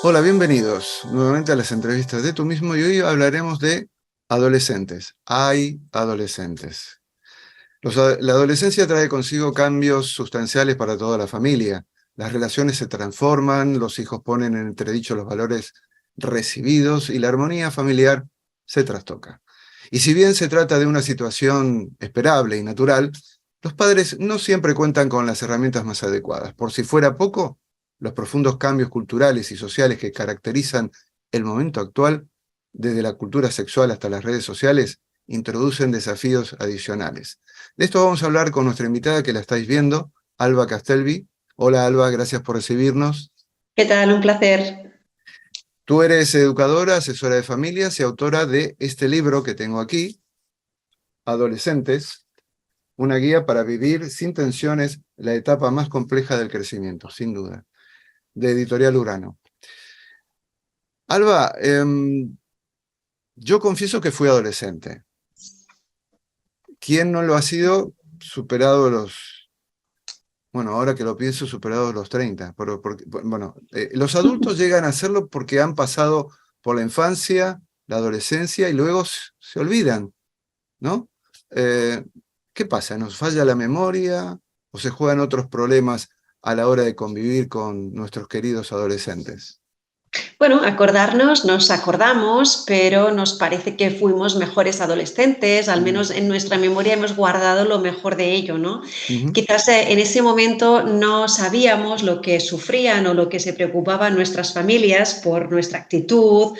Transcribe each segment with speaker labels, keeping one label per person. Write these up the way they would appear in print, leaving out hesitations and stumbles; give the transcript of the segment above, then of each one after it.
Speaker 1: Hola, bienvenidos nuevamente a las entrevistas de Tú Mismo y hoy hablaremos de adolescentes. Hay adolescentes. La adolescencia trae consigo cambios sustanciales para toda la familia. Las relaciones se transforman, los hijos ponen en entredicho los valores recibidos y la armonía familiar se trastoca. Y si bien se trata de una situación esperable y natural, los padres no siempre cuentan con las herramientas más adecuadas. Por si fuera poco, los profundos cambios culturales y sociales que caracterizan el momento actual, desde la cultura sexual hasta las redes sociales, introducen desafíos adicionales. De esto vamos a hablar con nuestra invitada que la estáis viendo, Alba Castelvi. Hola Alba, gracias por recibirnos.
Speaker 2: ¿Qué tal? Un placer.
Speaker 1: Tú eres educadora, asesora de familias y autora de este libro que tengo aquí, Adolescentes, una guía para vivir sin tensiones la etapa más compleja del crecimiento, sin duda, de Editorial Urano. Alba, yo confieso que fui adolescente. ¿Quién no lo ha sido superado bueno, ahora que lo pienso, superados los 30? Bueno, los adultos llegan a hacerlo porque han pasado por la infancia, la adolescencia y luego se olvidan, ¿no? Eh, ¿Qué pasa? ¿Nos falla la memoria o se juegan otros problemas a la hora de convivir con nuestros queridos adolescentes?
Speaker 2: Bueno, acordarnos, nos acordamos, pero nos parece que fuimos mejores adolescentes, al
Speaker 1: Mm,
Speaker 2: menos en nuestra memoria hemos guardado lo mejor de ello, ¿no?
Speaker 1: ujú,
Speaker 2: Quizás en ese momento no sabíamos lo que sufrían o lo que se preocupaban nuestras familias por nuestra actitud,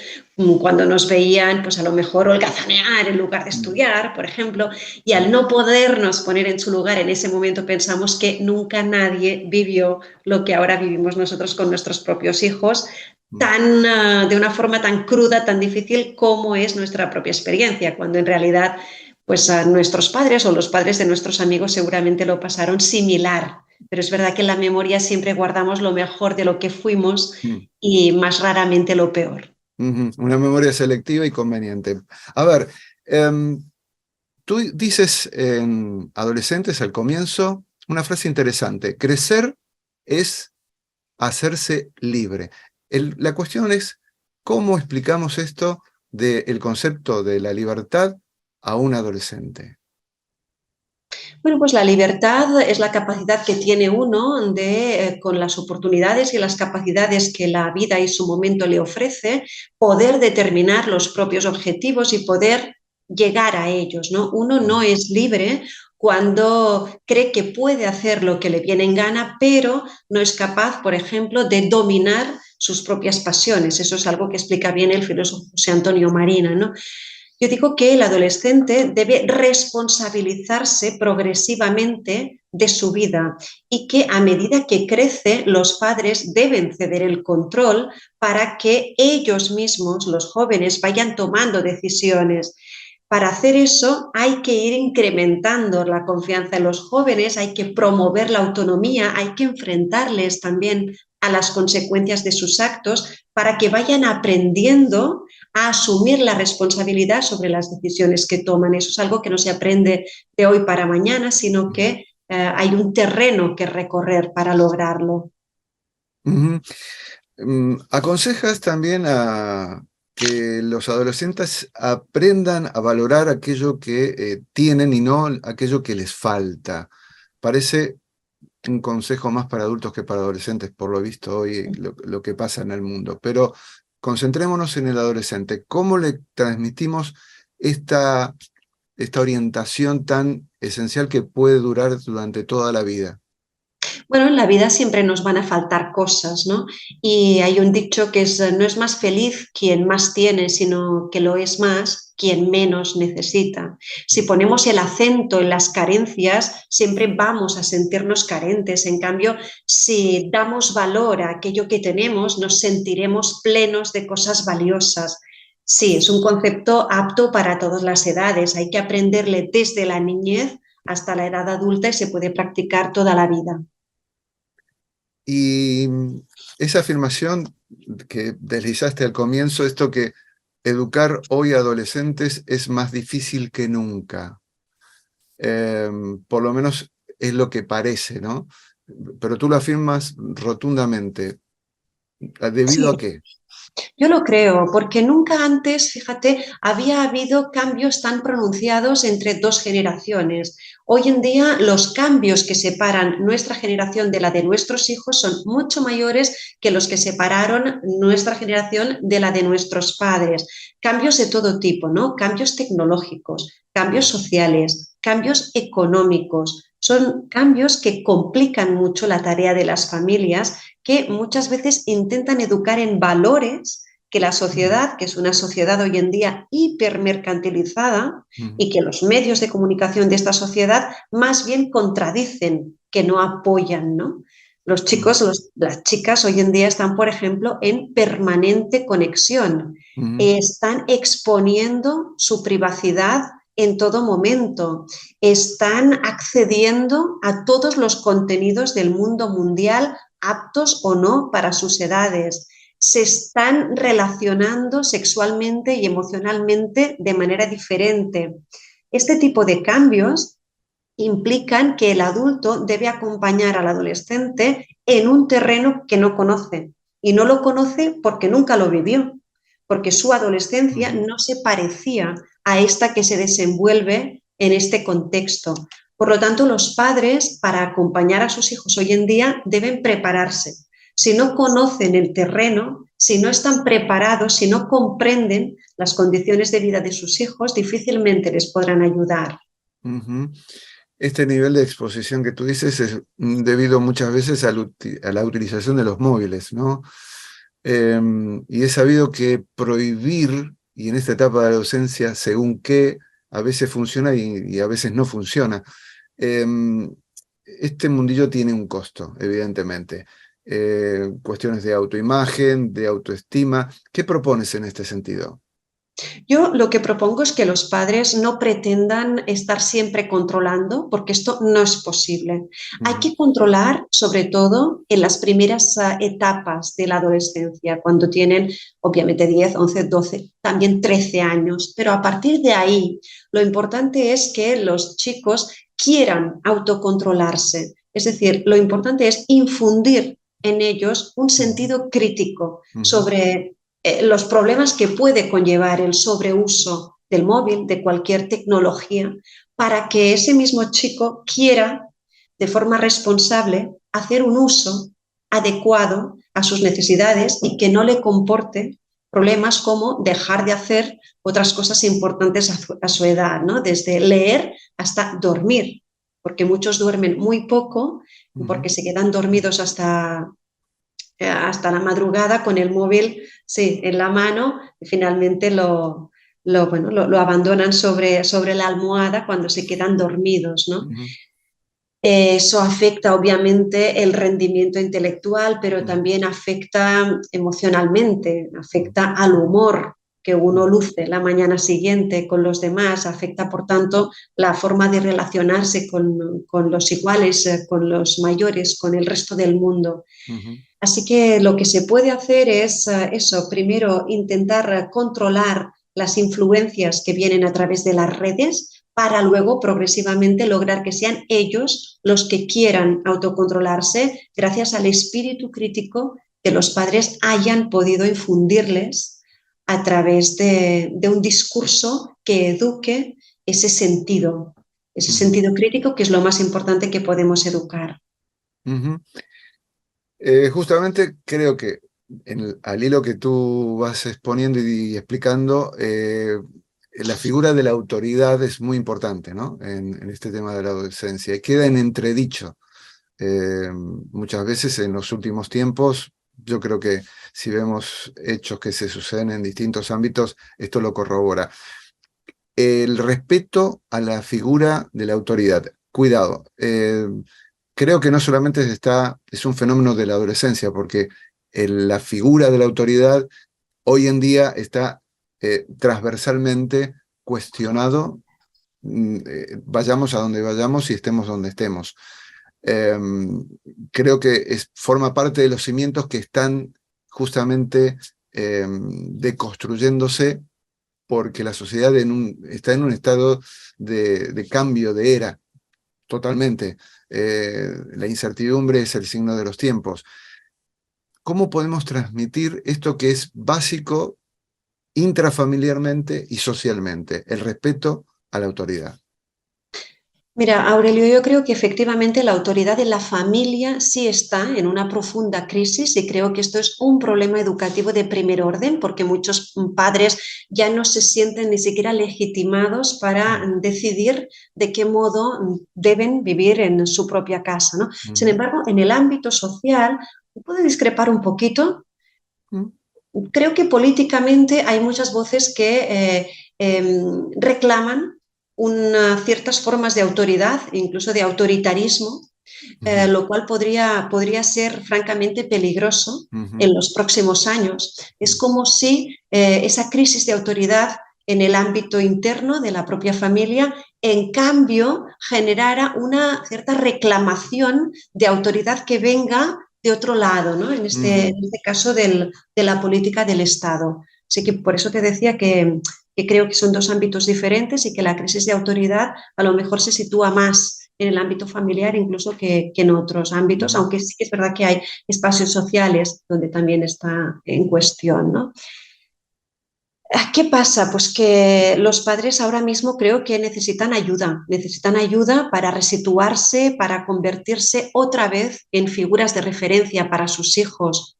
Speaker 2: cuando nos veían, pues a lo mejor holgazanear en lugar de
Speaker 1: mm,
Speaker 2: estudiar, por ejemplo, y al no podernos poner en su lugar en ese momento pensamos que nunca nadie vivió lo que ahora vivimos nosotros con nuestros propios hijos
Speaker 1: mm.
Speaker 2: de una forma tan cruda, tan difícil como es nuestra propia experiencia, cuando en realidad pues a nuestros padres o los padres de nuestros amigos seguramente lo pasaron similar. Pero es verdad que en la memoria siempre guardamos lo mejor de lo que fuimos
Speaker 1: Mm.
Speaker 2: y más raramente lo peor.
Speaker 1: Ujú. Una memoria selectiva y conveniente. A ver, em, tú dices en Adolescentes al comienzo una frase interesante. Crecer es hacerse libre. La cuestión es cómo explicamos esto del concepto de la libertad a un adolescente.
Speaker 2: Bueno, pues la libertad es la capacidad que tiene uno de, con las oportunidades y las capacidades que la vida y su momento le ofrece, poder determinar los propios objetivos y poder llegar a ellos, ¿no? Uno no es libre cuando cree que puede hacer lo que le viene en gana, pero no es capaz, por ejemplo, de dominar sus propias pasiones. Eso es algo que explica bien el filósofo José Antonio Marina, ¿no? Yo digo que el adolescente debe responsabilizarse progresivamente de su vida y que a medida que crece los padres deben ceder el control para que ellos mismos, los jóvenes, vayan tomando decisiones. Para hacer eso hay que ir incrementando la confianza en los jóvenes, hay que promover la autonomía, hay que enfrentarles también a las consecuencias de sus actos para que vayan aprendiendo a asumir la responsabilidad sobre las decisiones que toman. Eso es algo que no se aprende de hoy para mañana, sino que hay un terreno que recorrer para lograrlo.
Speaker 1: Ujú. Aconsejas también a que los adolescentes aprendan a valorar aquello que tienen y no aquello que les falta. Parece un consejo más para adultos que para adolescentes, por lo visto hoy, lo que pasa en el mundo. Pero concentrémonos en el adolescente. ¿Cómo le transmitimos esta, esta orientación tan esencial que puede durar durante toda la vida?
Speaker 2: Bueno, en la vida siempre nos van a faltar cosas, ¿no? Y hay un dicho que es, no es más feliz quien más tiene, sino que lo es más quien menos necesita. Si ponemos el acento en las carencias, siempre vamos a sentirnos carentes. En cambio, si damos valor a aquello que tenemos, nos sentiremos plenos de cosas valiosas. Sí, es un concepto apto para todas las edades. Hay que aprenderle desde la niñez hasta la edad adulta y se puede practicar toda la vida.
Speaker 1: Y esa afirmación que deslizaste al comienzo, esto que educar hoy a adolescentes es más difícil que nunca. Por lo menos es lo que parece, ¿no? Pero tú lo afirmas rotundamente. ¿Debido a
Speaker 2: Sí,
Speaker 1: qué?
Speaker 2: yo lo creo, porque nunca antes, fíjate, había habido cambios tan pronunciados entre dos generaciones. Hoy en día los cambios que separan nuestra generación de la de nuestros hijos son mucho mayores que los que separaron nuestra generación de la de nuestros padres. Cambios de todo tipo, ¿no? Cambios tecnológicos, cambios sociales, cambios económicos. Son cambios que complican mucho la tarea de las familias que muchas veces intentan educar en valores que la
Speaker 1: Ujú,
Speaker 2: sociedad, que es una sociedad hoy en día hipermercantilizada
Speaker 1: ujú,
Speaker 2: y que los medios de comunicación de esta sociedad más bien contradicen que no apoyan, ¿no? Los
Speaker 1: ujú,
Speaker 2: chicos, las chicas hoy en día están, por ejemplo, en permanente conexión,
Speaker 1: ujú,
Speaker 2: están exponiendo su privacidad en todo momento, están accediendo a todos los contenidos del mundo mundial aptos o no para sus edades. Se están relacionando sexualmente y emocionalmente de manera diferente. Este tipo de cambios implican que el adulto debe acompañar al adolescente en un terreno que no conoce. Y no lo conoce porque nunca lo vivió, porque su adolescencia
Speaker 1: ujú.
Speaker 2: no se parecía a esta que se desenvuelve en este contexto. Por lo tanto, los padres, para acompañar a sus hijos hoy en día, deben prepararse. Si no conocen el terreno, si no están preparados, si no comprenden las condiciones de vida de sus hijos, difícilmente les podrán ayudar.
Speaker 1: Ujú. Este nivel de exposición que tú dices es debido muchas veces a la utilización de los móviles, ¿no? Y es sabido que prohibir, y en esta etapa de adolescencia, según qué, a veces funciona y a veces no funciona. Em, este mundillo tiene un costo, evidentemente. Cuestiones de autoimagen, de autoestima. ¿Qué propones en este sentido?
Speaker 2: Yo lo que propongo es que los padres no pretendan estar siempre controlando, porque esto no es posible. Hay
Speaker 1: Ujú,
Speaker 2: que controlar, sobre todo, en las primeras etapas de la adolescencia, cuando tienen, obviamente, 10, 11, 12, también 13 años. Pero a partir de ahí, lo importante es que los chicos quieran autocontrolarse. Es decir, lo importante es infundir en ellos un
Speaker 1: ujú,
Speaker 2: sentido crítico
Speaker 1: ujú,
Speaker 2: sobre los problemas que puede conllevar el sobreuso del móvil, de cualquier tecnología, para que ese mismo chico quiera, de forma responsable, hacer un uso adecuado a sus necesidades y que no le comporte problemas como dejar de hacer otras cosas importantes a su edad, ¿no? Desde leer hasta dormir, porque muchos duermen muy poco,
Speaker 1: ujú,
Speaker 2: porque se quedan dormidos hasta la madrugada con el móvil, sí, en la mano, y finalmente bueno, lo abandonan sobre la almohada cuando se quedan dormidos, ¿no?
Speaker 1: ujú,
Speaker 2: Eso afecta obviamente el rendimiento intelectual, pero
Speaker 1: ujú,
Speaker 2: también afecta emocionalmente,
Speaker 1: ujú,
Speaker 2: afecta al humor que uno
Speaker 1: ujú,
Speaker 2: luce la mañana siguiente con los demás, afecta por tanto la forma de relacionarse con los iguales, con los mayores, con el resto del mundo.
Speaker 1: ujú,
Speaker 2: Así que lo que se puede hacer es eso, primero intentar controlar las influencias que vienen a través de las redes para luego progresivamente lograr que sean ellos los que quieran autocontrolarse gracias al espíritu crítico que los padres hayan podido infundirles a través de un discurso que eduque ese
Speaker 1: ujú,
Speaker 2: sentido crítico que es lo más importante que podemos educar.
Speaker 1: ujú. Justamente creo que al hilo que tú vas exponiendo y explicando, la figura de la autoridad es muy importante, ¿no? En este tema de la adolescencia. Y queda en entredicho. Muchas veces en los últimos tiempos, yo creo que si vemos hechos que se suceden en distintos ámbitos, esto lo corrobora. El respeto a la figura de la autoridad. Cuidado, creo que no solamente es un fenómeno de la adolescencia, porque la figura de la autoridad hoy en día está transversalmente cuestionado, vayamos a donde vayamos y estemos donde estemos. Eh, Creo que forma parte de los cimientos que están justamente deconstruyéndose porque la sociedad está en un estado de cambio de era, totalmente. La incertidumbre es el signo de los tiempos. ¿cómo podemos transmitir esto que es básico intrafamiliarmente y socialmente? El respeto a la autoridad.
Speaker 2: Mira, Aurelio, yo creo que efectivamente la autoridad de la familia sí está en una profunda crisis y creo que esto es un problema educativo de primer orden porque muchos padres ya no se sienten ni siquiera legitimados para decidir de qué modo deben vivir en su propia casa, ¿no? Sin embargo, en el ámbito social, puedo discrepar un poquito. Creo que políticamente hay muchas voces que reclaman ciertas formas de autoridad, incluso de autoritarismo, lo cual podría ser francamente peligroso en los próximos años. Es como si esa crisis de autoridad en el ámbito interno de la propia familia, en cambio, generara una cierta reclamación de autoridad que venga de otro lado, ¿no? En este caso de la política del Estado. Así que por eso te decía que creo que son dos ámbitos diferentes y que la crisis de autoridad a lo mejor se sitúa más en el ámbito familiar incluso que en otros ámbitos, aunque sí que es verdad que hay espacios sociales donde también está en cuestión, ¿no? ¿Qué pasa? Pues que los padres ahora mismo creo que necesitan ayuda para resituarse, para convertirse otra vez en figuras de referencia para sus hijos.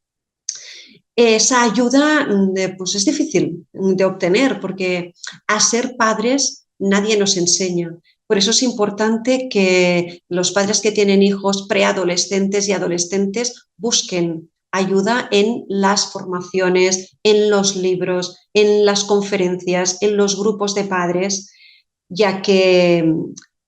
Speaker 2: Esa ayuda pues es difícil de obtener porque a ser padres nadie nos enseña. Por eso es importante que los padres que tienen hijos preadolescentes y adolescentes busquen ayuda en las formaciones, en los libros, en las conferencias, en los grupos de padres, ya que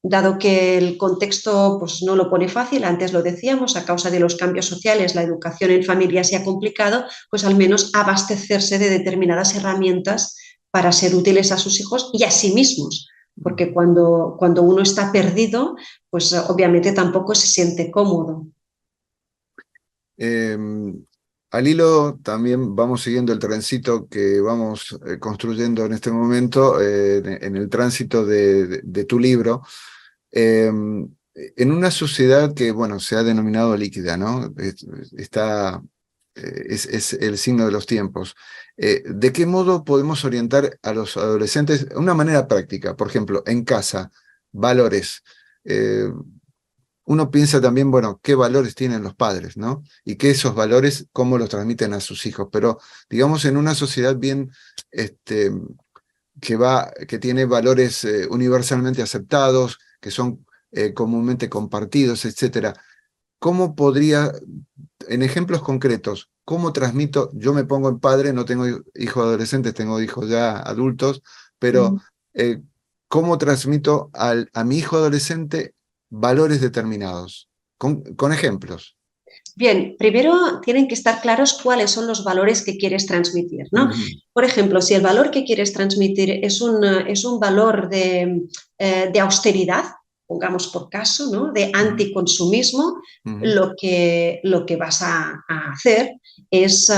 Speaker 2: dado que el contexto pues, no lo pone fácil, antes lo decíamos, a causa de los cambios sociales, la educación en familia se ha complicado, pues al menos abastecerse de determinadas herramientas para ser útiles a sus hijos y a sí mismos, porque cuando uno está perdido, pues obviamente tampoco se siente cómodo.
Speaker 1: Al hilo también vamos siguiendo el trencito que vamos construyendo en este momento, en el tránsito de tu libro, en una sociedad que, bueno, se ha denominado líquida, ¿no? Es el signo de los tiempos. ¿De qué modo podemos orientar a los adolescentes de una manera práctica? Por ejemplo, en casa, valores. Uno piensa también, bueno, qué valores tienen los padres, ¿no? Y que esos valores, cómo los transmiten a sus hijos. Pero, digamos, en una sociedad bien que tiene valores universalmente aceptados, que son comúnmente compartidos, etcétera. ¿Cómo podría, en ejemplos concretos, cómo transmito? Yo me pongo en padre, no tengo hijos adolescentes, tengo hijos ya adultos, pero ¿cómo transmito a mi hijo adolescente valores determinados? Con ejemplos.
Speaker 2: Bien, primero tienen que estar claros cuáles son los valores que quieres transmitir, ¿no? Por ejemplo, si el valor que quieres transmitir es un valor de austeridad, pongamos por caso, ¿no? De anticonsumismo, lo que vas a hacer es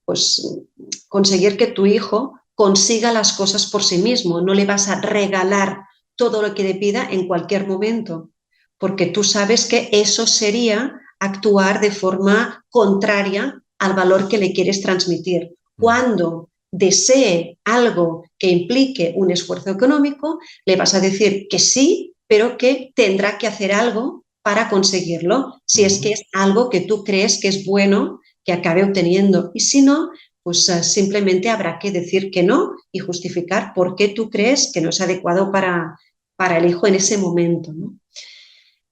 Speaker 2: pues, conseguir que tu hijo consiga las cosas por sí mismo. No le vas a regalar todo lo que le pida en cualquier momento, porque tú sabes que eso sería actuar de forma contraria al valor que le quieres transmitir. Cuando desee algo que implique un esfuerzo económico, le vas a decir que sí, pero que tendrá que hacer algo para conseguirlo, si es que es algo que tú crees que es bueno que acabe obteniendo. Y si no, pues simplemente habrá que decir que no y justificar por qué tú crees que no es adecuado para el hijo en ese momento, ¿no?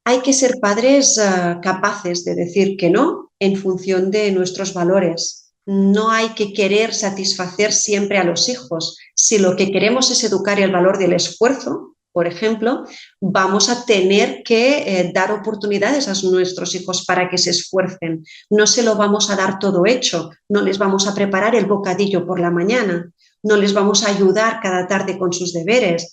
Speaker 2: Hay que ser padres capaces de decir que no en función de nuestros valores. No hay que querer satisfacer siempre a los hijos. Si lo que queremos es educar el valor del esfuerzo, por ejemplo, vamos a tener que dar oportunidades a nuestros hijos para que se esfuercen. No se lo vamos a dar todo hecho, no les vamos a preparar el bocadillo por la mañana, no les vamos a ayudar cada tarde con sus deberes,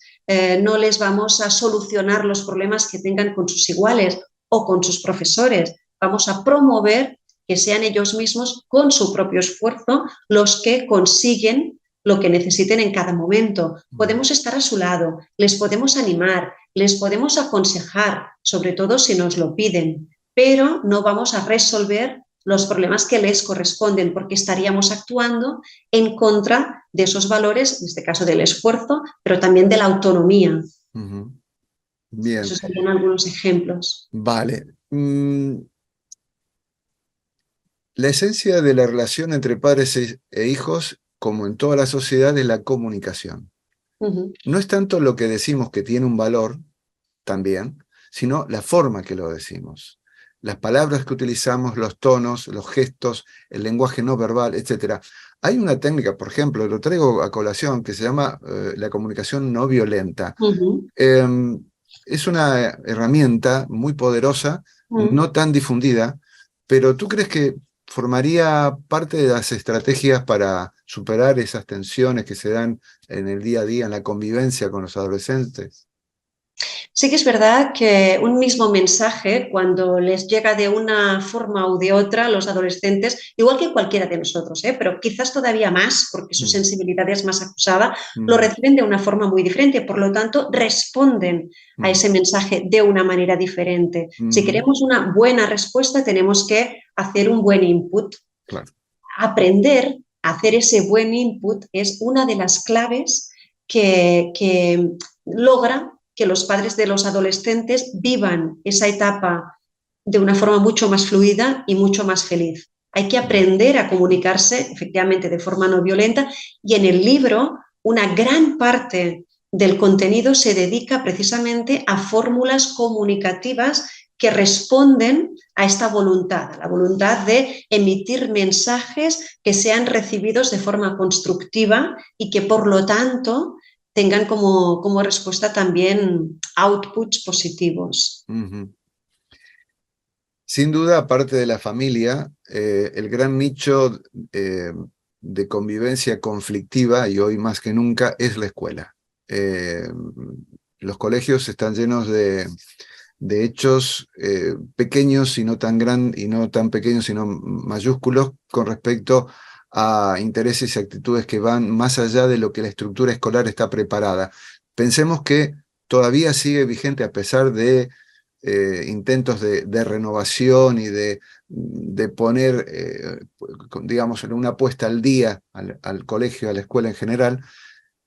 Speaker 2: no les vamos a solucionar los problemas que tengan con sus iguales o con sus profesores. Vamos a promover que sean ellos mismos, con su propio esfuerzo, los que consiguen lo que necesiten en cada momento. Podemos estar a su lado, les podemos animar, les podemos aconsejar, sobre todo si nos lo piden, pero no vamos a resolver los problemas que les corresponden, porque estaríamos actuando en contra de esos valores, en este caso del esfuerzo, pero también de la autonomía.
Speaker 1: Ujú. Bien,
Speaker 2: Esos serían algunos ejemplos.
Speaker 1: vale. La esencia de la relación entre padres e hijos, como en toda la sociedad, es la comunicación.
Speaker 2: Ujú.
Speaker 1: No es tanto lo que decimos que tiene un valor, también, sino la forma que lo decimos. Las palabras que utilizamos, los tonos, los gestos, el lenguaje no verbal, etc. Hay una técnica, por ejemplo, lo traigo a colación, que se llama la comunicación no violenta.
Speaker 2: Ujú.
Speaker 1: Es una herramienta muy poderosa,
Speaker 2: Ujú.
Speaker 1: no tan difundida, pero ¿tú crees que formaría parte de las estrategias para superar esas tensiones que se dan en el día a día, en la convivencia con los adolescentes?
Speaker 2: Sí que es verdad que un mismo mensaje, cuando les llega de una forma u de otra a los adolescentes, igual que cualquiera de nosotros, pero quizás todavía más, porque su
Speaker 1: Mm,
Speaker 2: sensibilidad es más acusada, lo
Speaker 1: mm,
Speaker 2: reciben de una forma muy diferente. Por lo tanto, responden a
Speaker 1: mm,
Speaker 2: ese mensaje de una manera diferente. Si
Speaker 1: mm,
Speaker 2: queremos una buena respuesta, tenemos que hacer un buen input.
Speaker 1: claro.
Speaker 2: Aprender a hacer ese buen input es una de las claves que logra que los padres de los adolescentes vivan esa etapa de una forma mucho más fluida y mucho más feliz. Hay que
Speaker 1: Mm,
Speaker 2: aprender a comunicarse efectivamente de forma no violenta y en el libro una gran parte del contenido se dedica precisamente a fórmulas comunicativas que responden a esta voluntad, a la voluntad de emitir mensajes que sean recibidos de forma constructiva y que por lo tanto tengan como respuesta también outputs positivos.
Speaker 1: ujú. Sin duda, aparte de la familia, el gran nicho de convivencia conflictiva, y hoy más que nunca, es la escuela. Eh, los colegios están llenos de hechos pequeños y no tan y no tan pequeños, sino mayúsculos con respecto a intereses y actitudes que van más allá de lo que la estructura escolar está preparada. Pensemos que todavía sigue vigente a pesar de intentos de renovación y de poner, digamos, una puesta al día al colegio, a la escuela en general,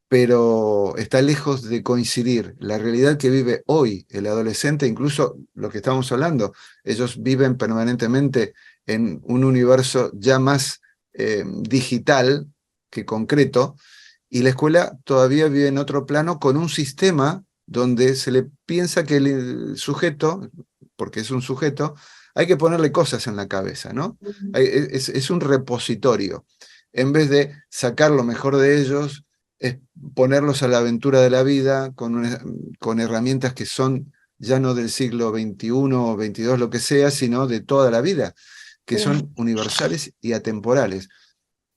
Speaker 1: pero está lejos de coincidir la realidad que vive hoy el adolescente, incluso lo que estamos hablando. Ellos viven permanentemente en un universo ya más digital que concreto, y la escuela todavía vive en otro plano con un sistema donde se le piensa que el sujeto, porque es un sujeto, hay que ponerle cosas en la cabeza, ¿no? Es un repositorio. En vez de sacar lo mejor de ellos, es ponerlos a la aventura de la vida con herramientas que son ya no del siglo XXI o XXII, lo que sea, sino de toda la vida, que son universales y atemporales.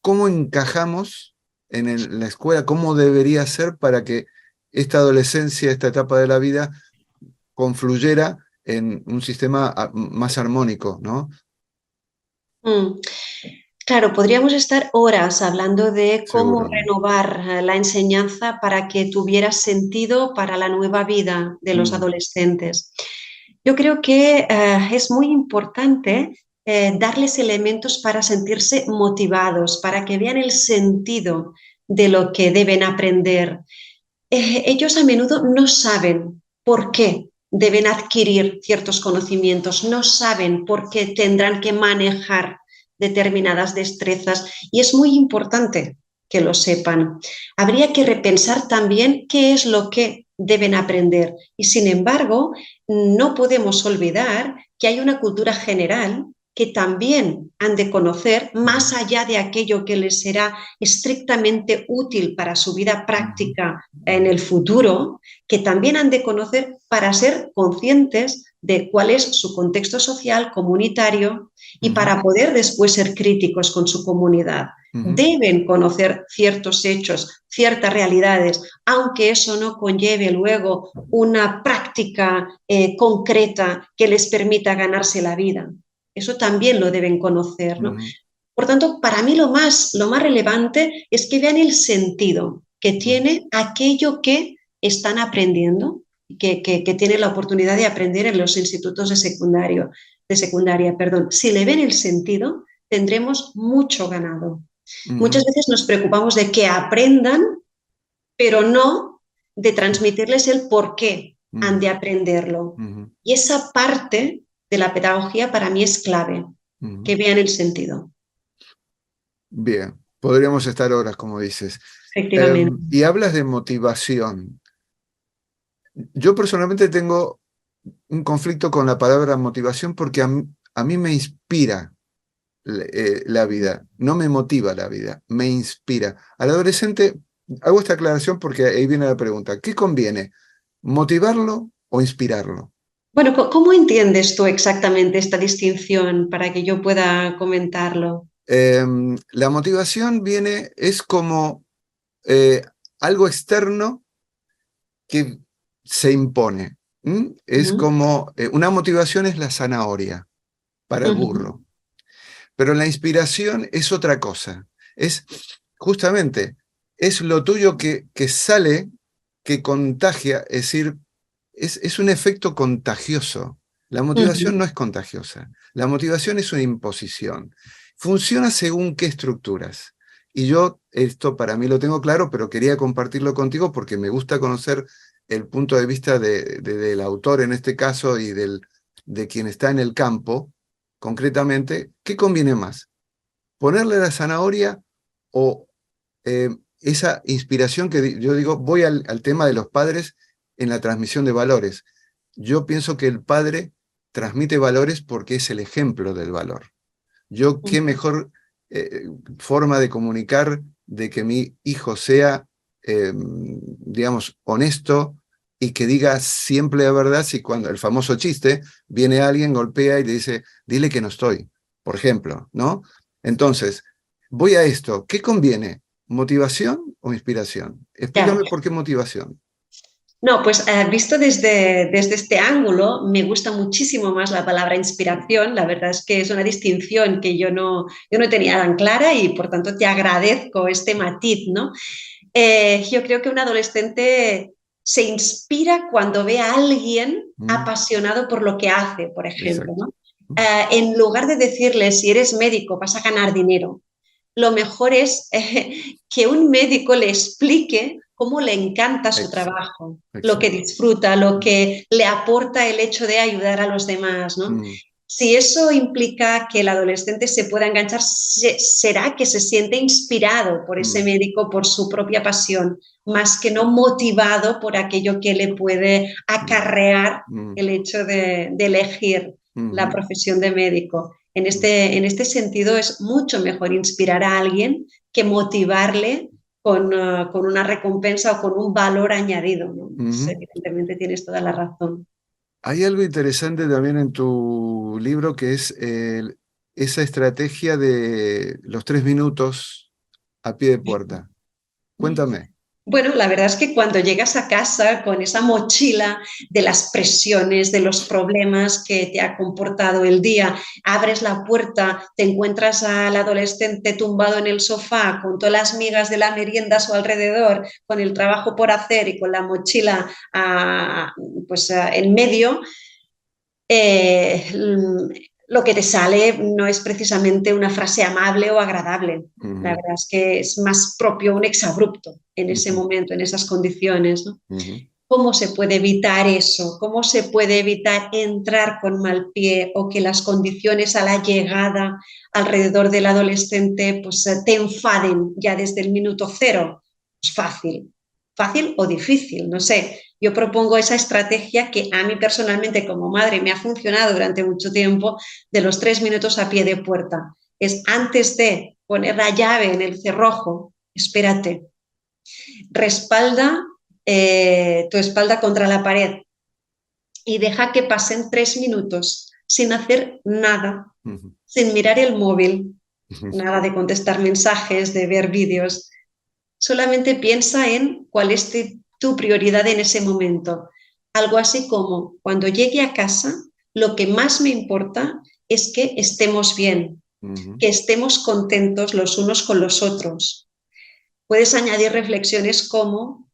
Speaker 1: ¿Cómo encajamos en la escuela? ¿Cómo debería ser para que esta adolescencia, esta etapa de la vida, confluyera en un sistema más armónico, ¿no?
Speaker 2: Mm. Claro, podríamos estar horas hablando de cómo
Speaker 1: Seguro.
Speaker 2: renovar la enseñanza para que tuviera sentido para la nueva vida de los
Speaker 1: Mm,
Speaker 2: adolescentes. Yo creo que es muy importante darles elementos para sentirse motivados, para que vean el sentido de lo que deben aprender. Ellos a menudo no saben por qué deben adquirir ciertos conocimientos, no saben por qué tendrán que manejar determinadas destrezas y es muy importante que lo sepan. Habría que repensar también qué es lo que deben aprender y sin embargo no podemos olvidar que hay una cultura general que también han de conocer más
Speaker 1: mm,
Speaker 2: allá de aquello que les será estrictamente útil para su vida
Speaker 1: mm,
Speaker 2: práctica en
Speaker 1: mm,
Speaker 2: el futuro, que también han de conocer para ser conscientes de cuál es su contexto social, comunitario, y
Speaker 1: mm,
Speaker 2: para poder después ser críticos con su comunidad.
Speaker 1: mm,
Speaker 2: Deben conocer ciertos hechos, ciertas realidades, aunque eso no conlleve luego una práctica concreta que les permita ganarse la vida. Eso también lo deben conocer, ¿no?
Speaker 1: mm,
Speaker 2: Por tanto, para mí lo más relevante es que vean el sentido que
Speaker 1: mm,
Speaker 2: tiene aquello que están aprendiendo, que tienen la oportunidad de aprender en los institutos de secundario. de secundaria, perdón, si le ven el sentido, tendremos mucho ganado. Muchas veces nos preocupamos de que aprendan, pero no de transmitirles el por qué han de aprenderlo. Y esa parte de la pedagogía para mí es clave, que vean el sentido.
Speaker 1: Bien, podríamos estar horas, como dices.
Speaker 2: Efectivamente.
Speaker 1: Y hablas de motivación. Yo personalmente tengo un conflicto con la palabra motivación porque a mí me inspira la vida, no me motiva la vida, me inspira. Al adolescente, hago esta aclaración porque ahí viene la pregunta, ¿qué conviene? ¿Motivarlo o inspirarlo?
Speaker 2: Bueno, ¿cómo entiendes tú exactamente esta distinción para que yo pueda comentarlo?
Speaker 1: La motivación es como eh, algo externo que se impone. Es como, una motivación es la zanahoria para el burro, pero la inspiración es otra cosa. Es justamente, es lo tuyo que sale, que contagia, es decir, es un efecto contagioso. La motivación no es contagiosa. La motivación es una imposición. Funciona según qué estructuras. Y yo esto para mí lo tengo claro, pero quería compartirlo contigo porque me gusta conocer el punto de vista del autor en este caso y de quien está en el campo, concretamente. ¿Qué conviene más? ¿Ponerle la zanahoria o esa inspiración que yo digo? Voy al tema de los padres en la transmisión de valores. Yo pienso que el padre transmite valores porque es el ejemplo del valor. Yo, qué mejor forma de comunicar de que mi hijo sea, digamos, honesto y que diga siempre la verdad, si cuando el famoso chiste, viene alguien, golpea y le dice, dile que no estoy, por ejemplo, ¿no? Entonces, voy a esto, ¿qué conviene? ¿Motivación o inspiración?
Speaker 2: Claro.
Speaker 1: Explícame por qué motivación.
Speaker 2: No, pues visto desde este ángulo, me gusta muchísimo más la palabra inspiración. La verdad es que es una distinción que yo no tenía tan clara y por tanto te agradezco este matiz, ¿no? Yo creo que un adolescente se inspira cuando ve a alguien apasionado por lo que hace, por ejemplo,
Speaker 1: Exacto.
Speaker 2: ¿no? En lugar de decirle, si eres médico, vas a ganar dinero, lo mejor es que un médico le explique cómo le encanta su
Speaker 1: Exacto.
Speaker 2: trabajo, lo que
Speaker 1: Exacto.
Speaker 2: disfruta, lo que le aporta el hecho de ayudar a los demás, ¿no?
Speaker 1: Mm.
Speaker 2: Si eso implica que el adolescente se pueda enganchar, será que se siente inspirado por ese
Speaker 1: Mm.
Speaker 2: médico, por su propia pasión, más que no motivado por aquello que le puede
Speaker 1: Mm.
Speaker 2: acarrear
Speaker 1: Mm.
Speaker 2: el hecho de elegir la
Speaker 1: Mm.
Speaker 2: profesión de médico.
Speaker 1: Mm.
Speaker 2: En este sentido es mucho mejor inspirar a alguien que motivarle con una recompensa o con un valor añadido, ¿no? Pues,
Speaker 1: Mm.
Speaker 2: evidentemente tienes toda la razón.
Speaker 1: Hay algo interesante también en tu libro que es esa estrategia de los 3 minutos a pie de puerta. Cuéntame.
Speaker 2: Bueno, la verdad es que cuando llegas a casa con esa mochila de las presiones, de los problemas que te ha comportado el día, abres la puerta, te encuentras al adolescente tumbado en el sofá con todas las migas de la merienda a su alrededor, con el trabajo por hacer y con la mochila en medio, eh, lo que te sale no es precisamente una frase amable o agradable. La
Speaker 1: Ujú.
Speaker 2: verdad es que es más propio un exabrupto en ese
Speaker 1: Ujú.
Speaker 2: momento, en esas condiciones, ¿no?
Speaker 1: Ujú.
Speaker 2: ¿Cómo se puede evitar eso? ¿Cómo se puede evitar entrar con mal pie o que las condiciones a la llegada alrededor del adolescente pues, te enfaden ya desde el minuto cero? Pues fácil, fácil o difícil, no sé. Yo propongo esa estrategia que a mí personalmente como madre me ha funcionado durante mucho tiempo de los 3 minutos a pie de puerta. Es antes de poner la llave en el cerrojo, espérate, respalda tu espalda contra la pared y deja que pasen 3 minutos sin hacer nada,
Speaker 1: Ujú.
Speaker 2: sin mirar el móvil,
Speaker 1: Ujú.
Speaker 2: nada de contestar mensajes, de ver vídeos. Solamente piensa en cuál es tu prioridad en ese momento. Algo así como, cuando llegue a casa, lo que más me importa es que estemos bien,
Speaker 1: Ujú.
Speaker 2: que estemos contentos los unos con los otros. Puedes añadir reflexiones como,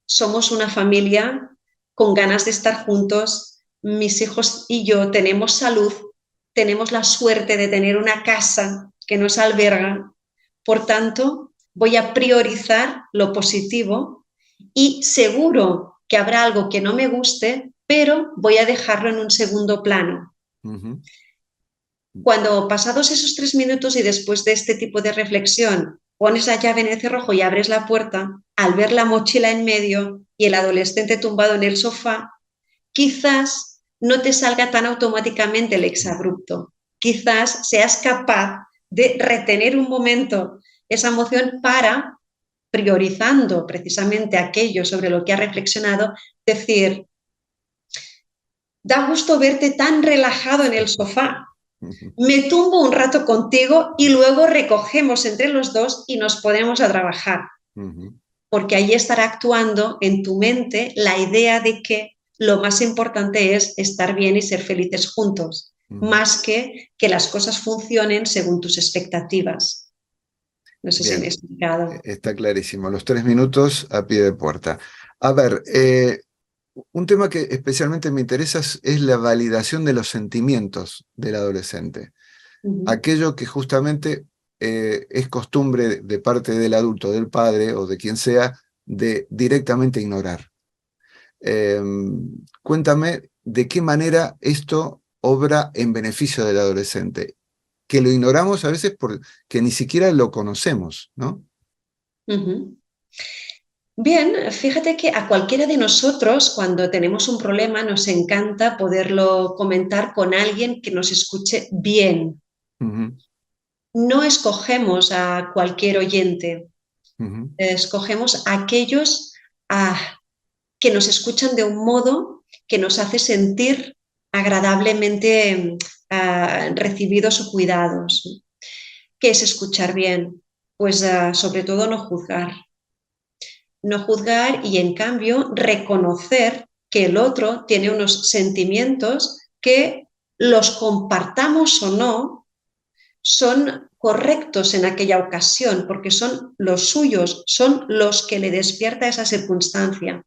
Speaker 2: somos una familia con ganas de estar juntos, mis hijos y yo tenemos salud, tenemos la suerte de tener una casa que nos alberga, por tanto, voy a priorizar lo positivo y seguro que habrá algo que no me guste, pero voy a dejarlo en un segundo plano.
Speaker 1: Ujú.
Speaker 2: Cuando pasados esos 3 minutos y después de este tipo de reflexión, pones la llave en el cerrojo y abres la puerta, al ver la mochila en medio y el adolescente tumbado en el sofá, quizás no te salga tan automáticamente el exabrupto. Quizás seas capaz de retener un momento esa emoción para, priorizando precisamente aquello sobre lo que has reflexionado, decir, da gusto verte tan relajado en el sofá. Me tumbo un rato contigo y luego recogemos entre los dos y nos ponemos a trabajar. Porque ahí estará actuando en tu mente la idea de que lo más importante es estar bien y ser felices juntos, más que las cosas funcionen según tus expectativas. No sé si me he
Speaker 1: Bien,
Speaker 2: explicado.
Speaker 1: está clarísimo. Los 3 minutos a pie de puerta. A ver, un tema que especialmente me interesa es la validación de los sentimientos del adolescente. Aquello que justamente es costumbre de parte del adulto, del padre o de quien sea, de directamente ignorar. Cuéntame de qué manera esto obra en beneficio del adolescente, que lo ignoramos a veces porque ni siquiera lo conocemos, ¿no?
Speaker 2: Bien, fíjate que a cualquiera de nosotros, cuando tenemos un problema, nos encanta poderlo comentar con alguien que nos escuche bien. No escogemos a cualquier oyente, escogemos a aquellos que nos escuchan de un modo que nos hace sentir agradablemente recibidos o cuidados. ¿Qué es escuchar bien? Pues sobre todo no juzgar. No juzgar y en cambio reconocer que el otro tiene unos sentimientos que los compartamos o no, son correctos en aquella ocasión porque son los suyos, son los que le despierta esa circunstancia.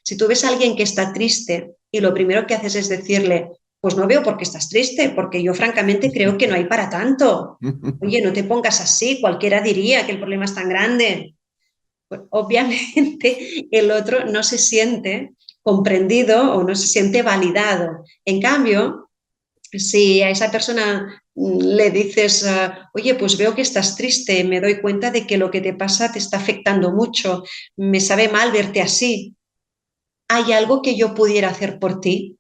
Speaker 2: Si tú ves a alguien que está triste y lo primero que haces es decirle, pues no veo por qué estás triste, porque yo francamente creo que no hay para tanto. Oye, no te pongas así, cualquiera diría que el problema es tan grande. Pues obviamente el otro no se siente comprendido o no se siente validado. En cambio, si a esa persona le dices, oye, pues veo que estás triste, me doy cuenta de que lo que te pasa te está afectando mucho, me sabe mal verte así, ¿hay algo que yo pudiera hacer por ti?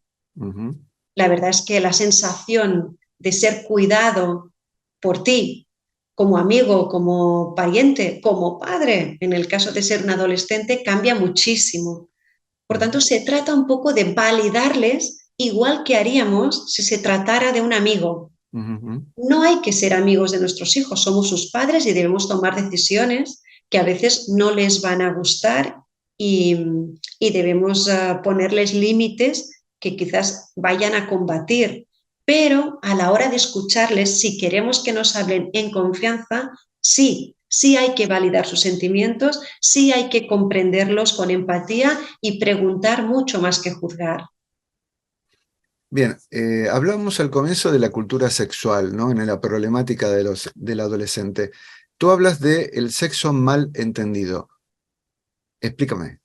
Speaker 2: La verdad es que la sensación de ser cuidado por ti, como amigo, como pariente, como padre, en el caso de ser un adolescente, cambia muchísimo. Por tanto, se trata un poco de validarles igual que haríamos si se tratara de un amigo. No hay que ser amigos de nuestros hijos, somos sus padres y debemos tomar decisiones que a veces no les van a gustar y debemos ponerles límites que quizás vayan a combatir. Pero a la hora de escucharles, si queremos que nos hablen en confianza, sí hay que validar sus sentimientos, sí hay que comprenderlos con empatía y preguntar mucho más que juzgar.
Speaker 1: Bien, hablábamos al comienzo de la cultura sexual, ¿no? En la problemática del adolescente. Tú hablas del sexo mal entendido. Explícame.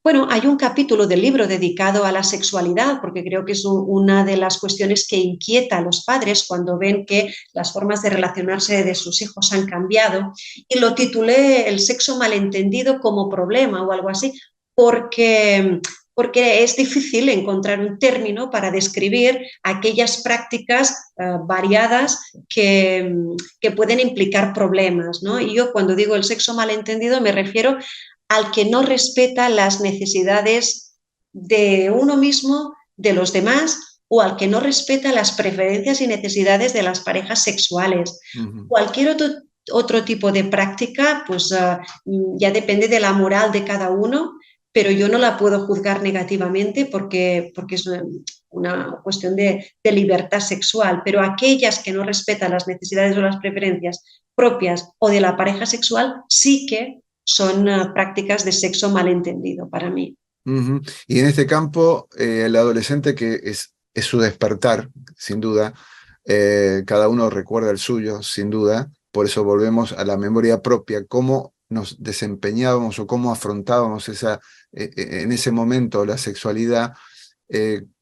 Speaker 2: Bueno, hay un capítulo del libro dedicado a la sexualidad, porque creo que es una de las cuestiones que inquieta a los padres cuando ven que las formas de relacionarse de sus hijos han cambiado, y lo titulé El sexo malentendido como problema o algo así, porque es difícil encontrar un término para describir aquellas prácticas variadas que pueden implicar problemas, ¿no? Y yo cuando digo el sexo malentendido me refiero al que no respeta las necesidades de uno mismo, de los demás, o al que no respeta las preferencias y necesidades de las parejas sexuales. Cualquier otro tipo de práctica, pues ya depende de la moral de cada uno, pero yo no la puedo juzgar negativamente porque es una cuestión de libertad sexual, pero aquellas que no respetan las necesidades o las preferencias propias o de la pareja sexual sí que son prácticas de sexo malentendido para mí.
Speaker 1: Y en este campo, el adolescente, que es su despertar, sin duda, Cada uno recuerda el suyo, sin duda, por eso volvemos a la memoria propia, cómo nos desempeñábamos o cómo afrontábamos en ese momento la sexualidad.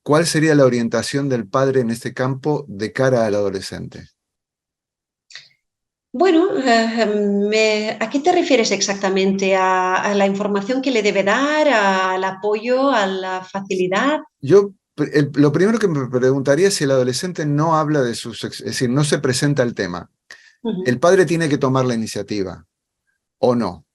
Speaker 1: ¿Cuál sería la orientación del padre en este campo de cara al adolescente?
Speaker 2: Bueno, ¿a qué te refieres exactamente? ¿A la información que le debe dar, al apoyo, a la facilidad?
Speaker 1: Lo primero que me preguntaría es si el adolescente no habla de su sexo, es decir, no se presenta el tema.
Speaker 2: Ujú.
Speaker 1: El padre tiene que tomar la iniciativa, ¿o no?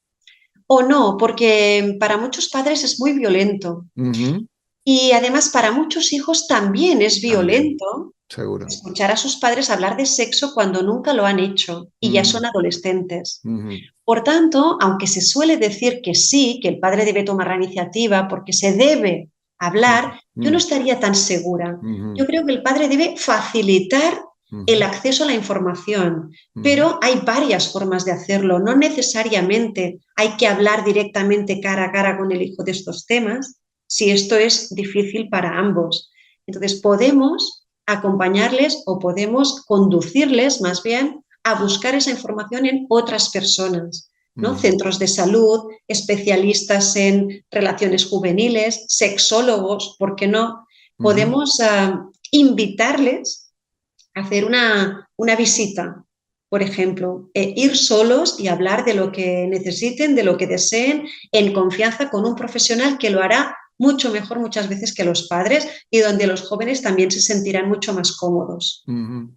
Speaker 2: O no, porque para muchos padres es muy violento
Speaker 1: Ujú.
Speaker 2: y además para muchos hijos también es
Speaker 1: También,
Speaker 2: violento
Speaker 1: seguro.
Speaker 2: escuchar a sus padres hablar de sexo cuando nunca lo han hecho y ya
Speaker 1: Ujú,
Speaker 2: son adolescentes.
Speaker 1: ujú,
Speaker 2: Por tanto, aunque se suele decir que sí, que el padre debe tomar la iniciativa porque se debe hablar, yo no
Speaker 1: ujú,
Speaker 2: estaría tan segura. Yo
Speaker 1: ujú,
Speaker 2: creo que el padre debe facilitar el
Speaker 1: ujú,
Speaker 2: acceso a la información,
Speaker 1: ujú,
Speaker 2: pero hay varias formas de hacerlo. No necesariamente hay que hablar directamente cara a cara con el hijo de estos temas, si esto es difícil para ambos. Entonces, podemos acompañarles o podemos conducirles más bien a buscar esa información en otras personas, ¿no?
Speaker 1: ujú,
Speaker 2: Centros de salud, especialistas en relaciones juveniles, sexólogos, ¿por qué no?
Speaker 1: ujú,
Speaker 2: Podemos invitarles a hacer una visita, por ejemplo, ir solos y hablar de lo que necesiten, de lo que deseen, en confianza con un profesional que lo hará mucho mejor muchas veces que los padres y donde los jóvenes también se sentirán mucho más cómodos.
Speaker 1: ujú.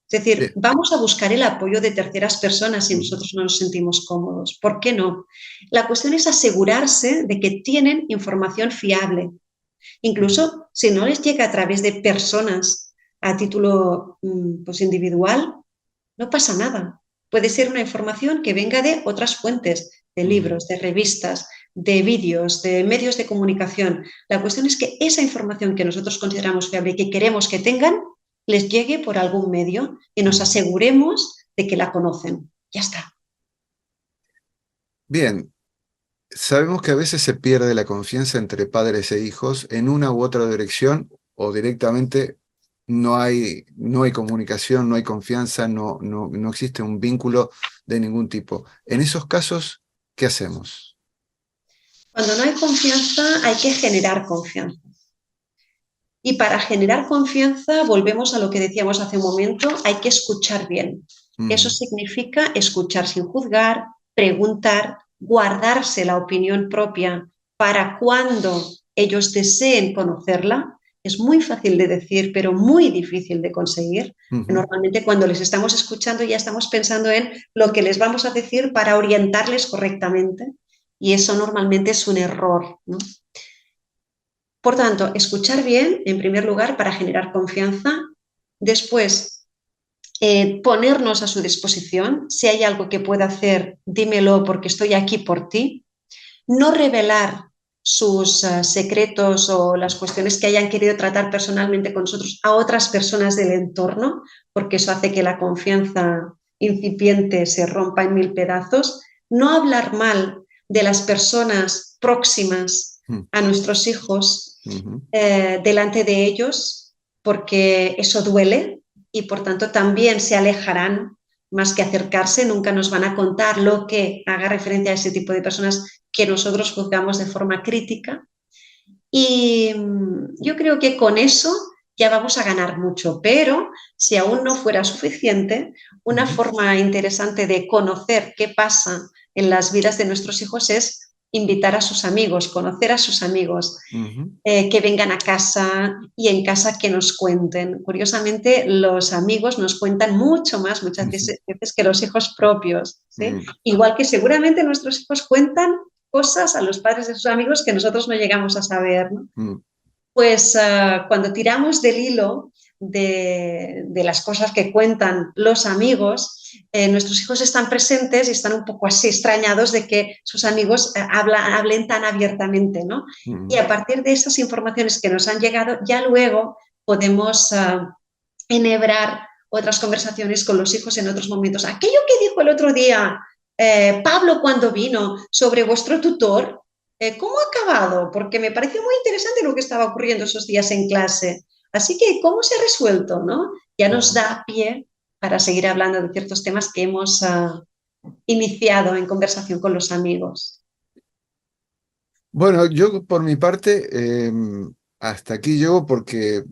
Speaker 2: Es decir,
Speaker 1: Bien,
Speaker 2: vamos a buscar el apoyo de terceras personas si
Speaker 1: ujú,
Speaker 2: nosotros no nos sentimos cómodos. ¿Por qué no? La cuestión es asegurarse de que tienen información fiable.
Speaker 1: ujú,
Speaker 2: Incluso si no les llega a través de personas a título pues individual, no pasa nada. Puede ser una información que venga de otras fuentes, de
Speaker 1: ujú.
Speaker 2: libros, de revistas, de vídeos, de medios de comunicación. La cuestión es que esa información que nosotros consideramos fiable y que queremos que tengan, les llegue por algún medio y nos
Speaker 1: Ujú.
Speaker 2: aseguremos de que la conocen. Ya está.
Speaker 1: Bien, sabemos que a veces se pierde la confianza entre padres e hijos en una u otra dirección o directamente no hay comunicación, no hay confianza, no existe un vínculo de ningún tipo. En esos casos, ¿qué hacemos?
Speaker 2: Cuando no hay confianza, hay que generar confianza. Y para generar confianza, volvemos a lo que decíamos hace un momento, hay que escuchar bien. Eso
Speaker 1: Ujú,
Speaker 2: significa escuchar sin juzgar, preguntar, guardarse la opinión propia para cuando ellos deseen conocerla. Es muy fácil de decir, pero muy difícil de conseguir.
Speaker 1: ujú,
Speaker 2: Normalmente cuando les estamos escuchando ya estamos pensando en lo que les vamos a decir para orientarles correctamente y eso normalmente es un error, ¿no? Por tanto, escuchar bien, en primer lugar, para generar confianza. Después, ponernos a su disposición. Si hay algo que pueda hacer, dímelo porque estoy aquí por ti. No revelar sus secretos o las cuestiones que hayan querido tratar personalmente con nosotros a otras personas del entorno, porque eso hace que la confianza incipiente se rompa en mil pedazos. No hablar mal de las personas próximas
Speaker 1: ujú,
Speaker 2: a nuestros hijos
Speaker 1: ujú,
Speaker 2: delante de ellos, porque eso duele y por tanto también se alejarán más que acercarse, nunca nos van a contar lo que haga referencia a ese tipo de personas que nosotros juzgamos de forma crítica. Y yo creo que con eso ya vamos a ganar mucho, pero si aún no fuera suficiente, una
Speaker 1: ujú,
Speaker 2: forma interesante de conocer qué pasa en las vidas de nuestros hijos es invitar a sus amigos, conocer a sus amigos,
Speaker 1: ujú,
Speaker 2: que vengan a casa y en casa que nos cuenten. Curiosamente, los amigos nos cuentan mucho más muchas
Speaker 1: ujú,
Speaker 2: veces que los hijos propios, ¿sí?
Speaker 1: ujú,
Speaker 2: Igual que seguramente nuestros hijos cuentan cosas a los padres de sus amigos que nosotros no llegamos a saber, ¿no?
Speaker 1: ujú,
Speaker 2: Pues cuando tiramos del hilo de las cosas que cuentan los amigos, nuestros hijos están presentes y están un poco así extrañados de que sus amigos hablen tan abiertamente, ¿no? Y
Speaker 1: ujú,
Speaker 2: a partir de esas informaciones que nos han llegado, ya luego podemos enhebrar otras conversaciones con los hijos en otros momentos. Aquello que dijo el otro día Pablo cuando vino sobre vuestro tutor, ¿cómo ha acabado? Porque me pareció muy interesante lo que estaba ocurriendo esos días en clase. Así que, ¿cómo se ha resuelto? ¿No? ya nos da pie para seguir hablando de ciertos temas que hemos iniciado en conversación con los amigos.
Speaker 1: Bueno, yo por mi parte, hasta aquí llego porque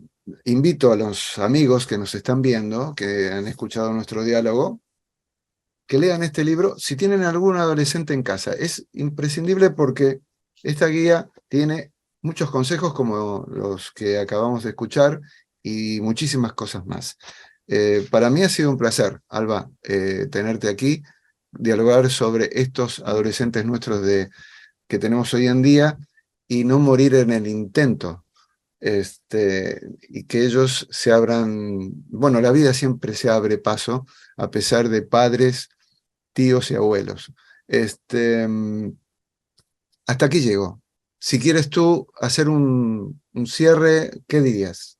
Speaker 1: invito a los amigos que nos están viendo, que han escuchado nuestro diálogo, que lean este libro si tienen algún adolescente en casa. Es imprescindible porque esta guía tiene muchos consejos como los que acabamos de escuchar y muchísimas cosas más. Para mí ha sido un placer, Alba, tenerte aquí, dialogar sobre estos adolescentes nuestros que tenemos hoy en día y no morir en el intento. Y que ellos se abran, bueno, la vida siempre se abre paso a pesar de padres, tíos y abuelos. Hasta aquí llego. Si quieres tú hacer un cierre, ¿qué dirías?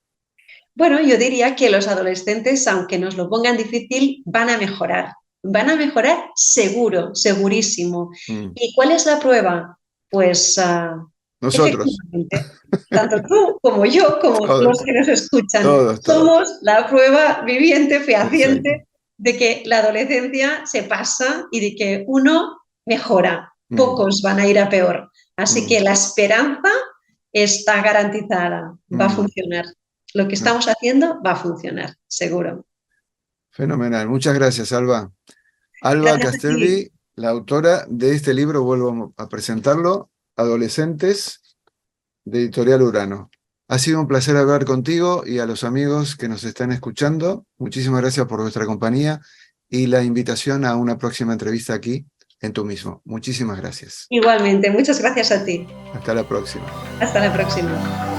Speaker 2: Bueno, yo diría que los adolescentes, aunque nos lo pongan difícil, van a mejorar. Van a mejorar seguro, segurísimo.
Speaker 1: Mm.
Speaker 2: ¿Y cuál es la prueba? Pues
Speaker 1: Nosotros,
Speaker 2: efectivamente, tanto tú como yo, como los
Speaker 1: todos,
Speaker 2: que nos escuchan,
Speaker 1: todos, todos.
Speaker 2: somos la prueba viviente,
Speaker 1: Exacto.
Speaker 2: fehaciente de que la adolescencia se pasa y de que uno mejora.
Speaker 1: Mm,
Speaker 2: Pocos van a ir a peor. Así que
Speaker 1: mm,
Speaker 2: la esperanza está garantizada, va a
Speaker 1: mm.
Speaker 2: funcionar. Lo que
Speaker 1: Ah,
Speaker 2: estamos haciendo va a funcionar, seguro.
Speaker 1: fenomenal. Muchas gracias, Alba. Alba
Speaker 2: Gracias a ti.
Speaker 1: Castelvi, la autora de este libro, vuelvo a presentarlo, Adolescentes, de Editorial Urano. Ha sido un placer hablar contigo y a los amigos que nos están escuchando. Muchísimas gracias por vuestra compañía y la invitación a una próxima entrevista aquí en Tú Mismo. Muchísimas gracias.
Speaker 2: Igualmente, muchas gracias a ti.
Speaker 1: Hasta la próxima.
Speaker 2: Hasta la próxima.